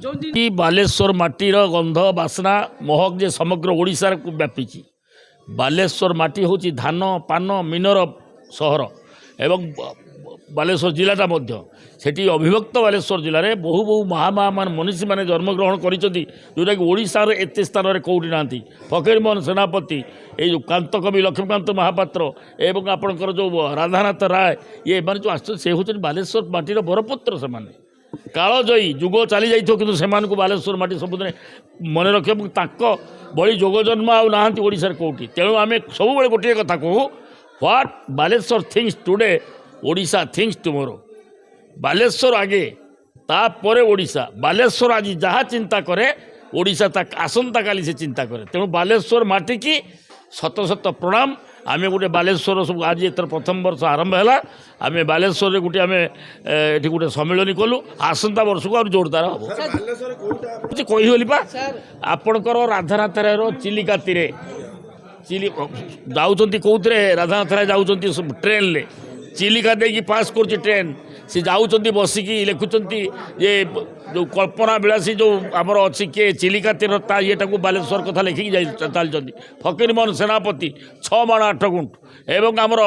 कि बालेश्वर माटीर गंध बासना महक जे समग्र ओडिशार को व्यापी। बालेश्वर माटी हूँ धान पान मीनर सहर एवं बालेश्वर जिलाटा मध्य सेठी अभिभक्त बालेश्वर जिले में बहु बहु महामहामान मनीषी मैंने जन्मग्रहण करोटा कि ओडिशार एत स्थान में कौटी ना फकीरमोहन सेनापति ये जो कांतकवि लक्ष्मीकांत महापात्र एवं आपणकर जो राधानाथ राय ये जो आस हूँ बालेश्वर माटीर बरपुत्र से कालजयी जुग चली जाइए कि से बालेश्वर माटी सबुद मन रखे भली जोग जन्म आना ओडिशार कौटी तेणु आम सब गोटे कथा कहूँ what Baleshwar things today Odisha things tomorrow. Baleshwar आगे तापर ओडिशा बालेश्वर आज जहाँ चिंता करे ओडिशा आसंता काली से चिंता करे तेणु बालेश्वर माटी की शत शत प्रणाम। आमे गोटे बालेश्वर सब आज एतर प्रथम वर्ष आरंभ है आम बालेश्वर गोटे आम ये गोटे सम्मिलन कलु आसंता वर्ष को जोरदार हम कहीगली पा आपणकर राधानाथ राय चिलिका तीरे जाऊँच कौन राधानाथ राय जाऊँच ट्रेन ले चिलिका देकी पास कर ट्रेन सी जाऊँच बसिकी लिखुंट ये जो कल्पना विलासी जो आमर अच्छी किए चिलिका तीर ये बालेश्वर कथा लिखिकी चलती फकीरमोहन सेनापति 6 माण 8 गुंठ एवं आमर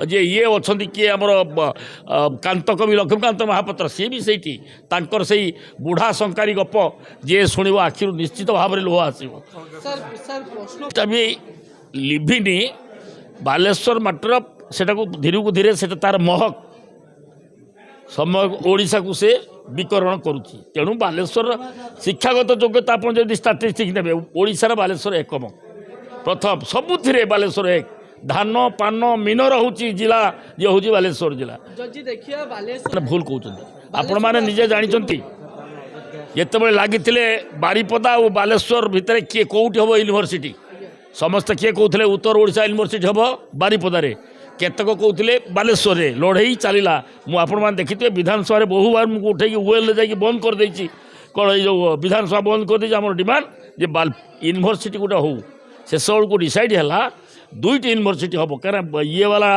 जे ये अच्छा किए आमर कांतकवि लक्ष्मीकांत महापात्र सी भी सही तांकर से बुढ़ा शंकारी गप जे शुणव आखिर निश्चित भाव में लुह आसो भी लिभिनी बालेश्वर माटर सेटा धीरे को धीरे से तार महक समय ओडिशा को से विकरण करुच्ची तेणु बालेश्वर शिक्षागत योग्यता आप स्टाटिस्टिक्स ने ओडिशार बालेश्वर एकम प्रथम सबुथिरे बालेश्वर एक धान पान मीनर हूँ जिला ये हूँ बालेश्वर जिला भूल कहते आपण मैंने निजे जानते जिते लगी बारिपदा और बालेश्वर भितर किए कौटी हम यूनिवर्सिटी समस्त किए कहते उत्तर ओडिशा यूनिवर्सिटी हम बारिपदार केतक कहते बालेश्वर लड़ई चलला मुझे देखिए विधानसभा बहु बार मुझे उठे वेल जा बंद कर देती कौन ये जो विधानसभा बंद कर आम डिमांड जे यूनिवर्सिटी गोटे हो शेष को डिसाइड है 2टी यूनिवर्सिटी हम क्या ये वाला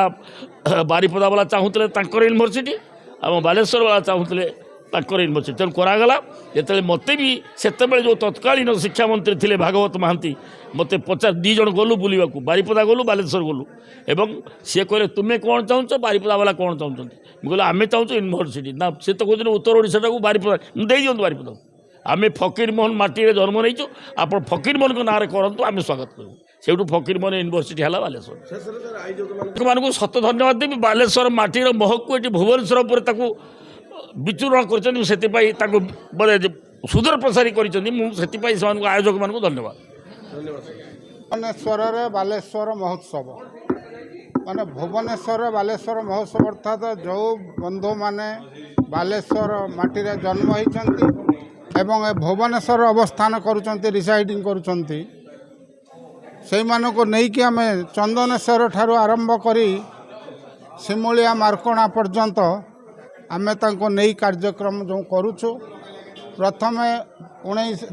बारिपदा वाला चाहूले यूनिवर्सिटी आम बालेश्वर वाला चाहूले यूनिवर्सिटी तेणु करागला जो मत भी से जो तत्कालीन शिक्षा मंत्री थे भागवत महांती मत 2 जन गलु बुलवा बारिपदा गलु बालेश्वर गलु एवं सी कहे तुम्हें कौन चाहूँ बारिपदा वाला कौन चाहते मुझे आम चाहूँ यूनिवर्सिटी ना सी तो कहते उत्तर ओडिशा को बारिपदा दे दिखाँ बारिपदा आम फकीरमोहन माटी जन्म नहीं आप फकीरमोहन को ना करतु आम स्वागत करूँ से फकीरमोहन यूनिवर्सिटी है बालेश्वर मानक सत धन्यवाद देवी बालेश्वर माटीर महक को ये भुवनेश्वर विचूरण कर बोले सुदूर प्रसारी कर आयोजक मान धन्यवाद। भुवनेश्वर बालेश्वर महोत्सव माने भुवनेश्वर बालेश्वर महोत्सव अर्थात जो बंधु माने बालेश्वर माटी जन्म होती एवं भुवनेश्वर अवस्थान करुँच रिसाइडिंग करुँच से नहीं कि आम चंदनेश्वर ठारू आरंभ करी सिमुलिया मार्कोणा पर्यंत आमे तांको नहीं कार्यक्रम जो करुचु प्रथम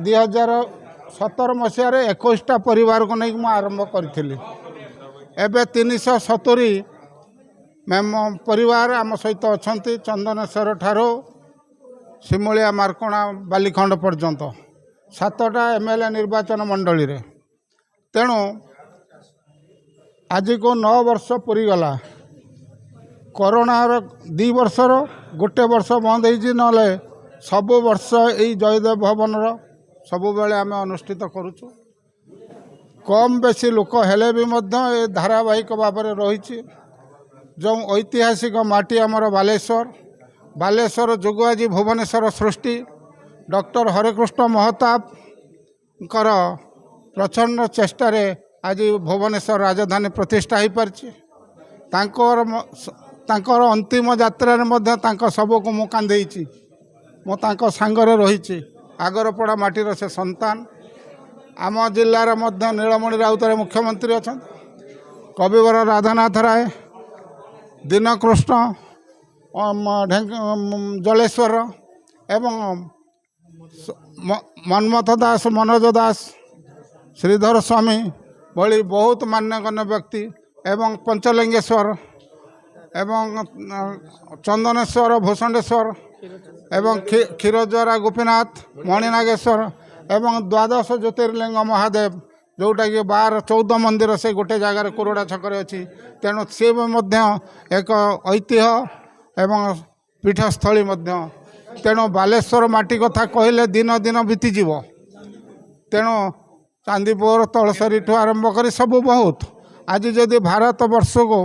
2017 मसीह 21टा परिवार को नहीं मैं आरंभ करी एवं 370 मेम परिवार आम सहित अच्छा चंदनेश्वर ठारू सिमुलिया मार्कोणा बालीखंड पर्यंत 7टा MLA निर्वाचन मंडली रे तेणु आज को 9 वर्ष पूरी गला कोरोनार 2 वर्षर गोटे वर्ष बंद हो ना सब वर्ष यही जयदेव भवन सबु बेले आम अनुष्ठित करुचु कम बेसी लोक हेले भी मध्य धारावाहिक भाव में रही जो ऐतिहासिक माटी आमर बालेश्वर जोग आज भुवनेश्वर सृष्टि डॉक्टर हरेकृष्ण महताब प्रचंड चेष्टार आज भुवनेश्वर राजधानी प्रतिष्ठा हो पारछि तांकर अंतिम यात्रा सबको मु कांधेची मो सांगरे रही आगरपड़ा माटीर से संतान आम जिलार मध्य नीलमणि राउतर मुख्यमंत्री अच्छा कविवर राधानाथ राय दीनकृष्ण जलेश्वर एवं मनमथ दास मनोज दास श्रीधर स्वामी भली बहुत मान्यगण्य व्यक्ति एवं पंचलिंगेश्वर एवं चंदनेश्वर भूषणेश्वर ଏବଂ କ୍ଷୀରଜରା ଗୋପୀନାଥ ମଣିନାଗେଶ୍ୱର ଏବଂ ଦ୍ୱାଦଶ ଜ୍ୟୋତିର୍ଲିଙ୍ଗ ମହାଦେବ ଯେଉଁଟାକି 12-14 ମନ୍ଦିର ସେ ଗୋଟେ ଜାଗାରେ କୁରୁଡ଼ା ଛକରେ ଅଛି। ତେଣୁ ସେ ମଧ୍ୟ ଏକ ଐତିହ୍ୟ ଏବଂ ପୀଠସ୍ଥଳୀ ମଧ୍ୟ। ତେଣୁ ବାଲେଶ୍ୱର ମାଟି କଥା କହିଲେ ଦିନ ଦିନ ବିତିଯିବ। ତେଣୁ ଚାନ୍ଦିପୁର ତଳସରୀଠୁ ଆରମ୍ଭ କରି ସବୁ ବହୁତ। ଆଜି ଯଦି ଭାରତ ବର୍ଷକୁ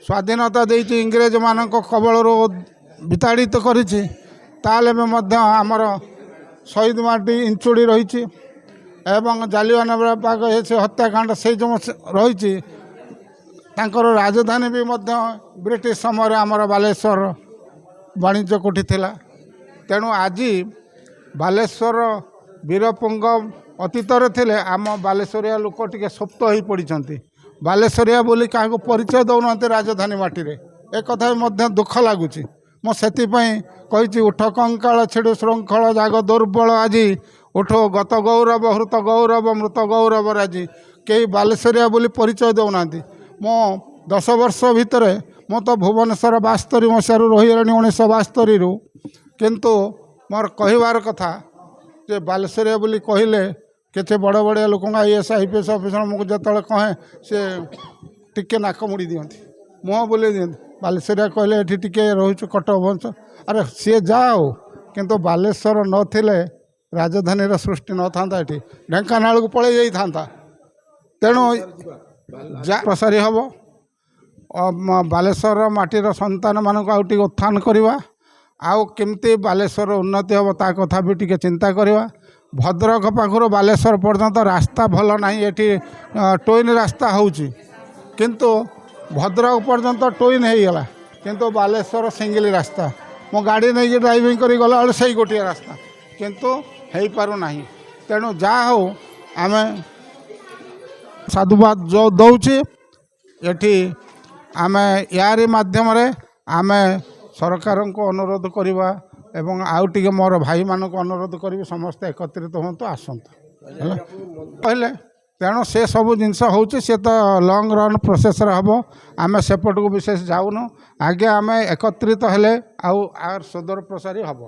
ସ୍ୱାଧୀନତା ଦେଇଛି, ଇଂରେଜମାନଙ୍କ କବଳରୁ ବିତାଡ଼ିତ କରିଛି, ତାହେଲେ ବି ମଧ୍ୟ ଆମର ଶହୀଦ ମାଟି ଇଞ୍ଚୁଡ଼ି ରହିଛି ଏବଂ ଜାଲିଆନାବାଗ ସେ ହତ୍ୟାକାଣ୍ଡ ସେଇ ଯେଉଁ ରହିଛି। ତାଙ୍କର ରାଜଧାନୀ ବି ମଧ୍ୟ ବ୍ରିଟିଶ ସମୟରେ ଆମର ବାଲେଶ୍ୱର ବାଣିଜ୍ୟ କୋଠି ଥିଲା। ତେଣୁ ଆଜି ବାଲେଶ୍ୱର ବୀରପୁଙ୍ଗ ଅତୀତରେ ଥିଲେ, ଆମ ବାଲେଶ୍ୱରିଆ ଲୋକ ଟିକେ ସୁପ୍ତ ହୋଇ ପଡ଼ିଛନ୍ତି। ବାଲେଶ୍ୱରିଆ ବୋଲି କାହାକୁ ପରିଚୟ ଦେଉନାହାନ୍ତି ରାଜଧାନୀ ମାଟିରେ। ଏ କଥା ମଧ୍ୟ ଦୁଃଖ ଲାଗୁଛି। ମୁଁ ସେଥିପାଇଁ କହିଛି, ଉଠ କଙ୍କାଳ ଛିଡ଼ୁ ଶୃଙ୍ଖଳ ଜାଗ ଦୁର୍ବଳ ଆଜି, ଉଠ ଗତ ଗୌରବ ହୃତ ଗୌରବ ମୃତ ଗୌରବ ରାଜି। କେହି ବାଲେଶ୍ୱରିଆ ବୋଲି ପରିଚୟ ଦେଉନାହାନ୍ତି। ମୁଁ 10 ବର୍ଷ ଭିତରେ ମୁଁ ତ ଭୁବନେଶ୍ୱର 72 ମସିହାରୁ ରହିଗଲିଣି, 1972ରୁ। କିନ୍ତୁ ମୋର କହିବାର କଥା ଯେ ବାଲେଶ୍ୱରିଆ ବୋଲି କହିଲେ କିଛି ବଡ଼ ବଡ଼ିଆ ଲୋକଙ୍କ IAS IPS ଅଫିସର ମୁଁ ଯେତେବେଳେ କହେ ସେ ଟିକେ ନାକ ମୁଡ଼ି ଦିଅନ୍ତି, ମୁହଁ ବୁଲେଇ ଦିଅନ୍ତି। ବାଲେଶ୍ୱରିଆ କହିଲେ ଏଠି ଟିକେ ରହୁଛୁ କଟକ ବଂଶ। ଆରେ ସିଏ ଯାହା ହଉ, କିନ୍ତୁ ବାଲେଶ୍ୱର ନଥିଲେ ରାଜଧାନୀର ସୃଷ୍ଟି ନଥାନ୍ତା। ଏଠି ଢେଙ୍କାନାଳକୁ ପଳେଇ ଯାଇଥାନ୍ତା। ତେଣୁ ଯା ପ୍ରସାରୀ ହେବ। ବାଲେଶ୍ୱର ମାଟିର ସନ୍ତାନମାନଙ୍କୁ ଆଉ ଟିକେ ଉତ୍ଥାନ କରିବା, ଆଉ କେମିତି ବାଲେଶ୍ୱର ଉନ୍ନତି ହେବ ତା କଥା ବି ଟିକେ ଚିନ୍ତା କରିବା। ଭଦ୍ରକ ପାଖରୁ ବାଲେଶ୍ୱର ପର୍ଯ୍ୟନ୍ତ ରାସ୍ତା ଭଲ ନାହିଁ। ଏଠି ଟୋଇନ୍ ରାସ୍ତା ହେଉଛି, କିନ୍ତୁ ଭଦ୍ରକ ପର୍ଯ୍ୟନ୍ତ ଟୋଇନ୍ ହେଇଗଲା, କିନ୍ତୁ ବାଲେଶ୍ୱର ସିଙ୍ଗିଲ୍ ରାସ୍ତା। ମୁଁ ଗାଡ଼ି ନେଇକି ଡ୍ରାଇଭିଂ କରି ଗଲାବେଳେ ସେଇ ଗୋଟିଏ ରାସ୍ତା, କିନ୍ତୁ ହେଇପାରୁନାହିଁ। ତେଣୁ ଯାହା ହଉ, ଆମେ ସାଧୁବାଦ ଯେଉଁ ଦେଉଛି ଏଠି, ଆମେ ୟାରି ମାଧ୍ୟମରେ ଆମେ ସରକାରଙ୍କୁ ଅନୁରୋଧ କରିବା ଏବଂ ଆଉ ଟିକେ ମୋର ଭାଇମାନଙ୍କୁ ଅନୁରୋଧ କରିବି, ସମସ୍ତେ ଏକତ୍ରିତ ହୁଅନ୍ତୁ, ଆସନ୍ତୁ ହେଲା କହିଲେ। ତେଣୁ ସେ ସବୁ ଜିନିଷ ହେଉଛି, ସେ ତ ଲଙ୍ଗ୍ ରନ୍ ପ୍ରୋସେସ୍ରେ ହେବ। ଆମେ ସେପଟକୁ ବିଶେଷ ଯାଉନୁ। ଆଗେ ଆମେ ଏକତ୍ରିତ ହେଲେ ଆଉ ଆର ସୁଦୂର ପ୍ରସାରୀ ହେବ।